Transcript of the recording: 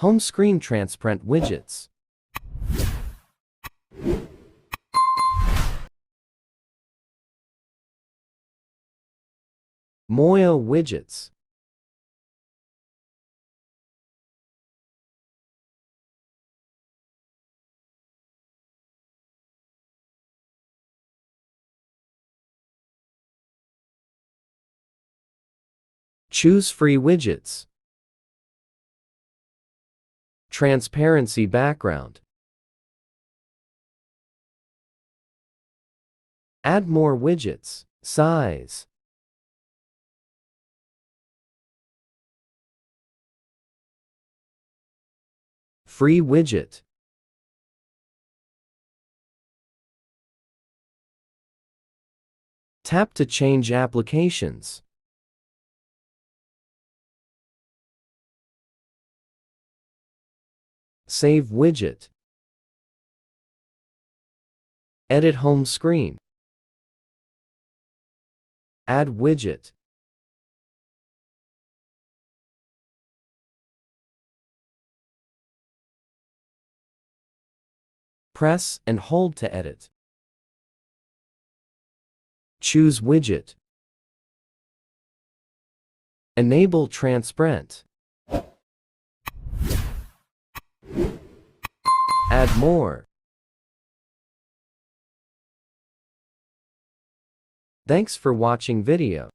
Home screen transparent widgets. Moyo widgets. Choose free widgets. Transparency background. Add more widgets. Size. Free widget. Tap to change applications. Save widget. Edit home screen. Add widget. Press and hold to edit. Choose widget. Enable transparent. Add more. Thanks for watching video.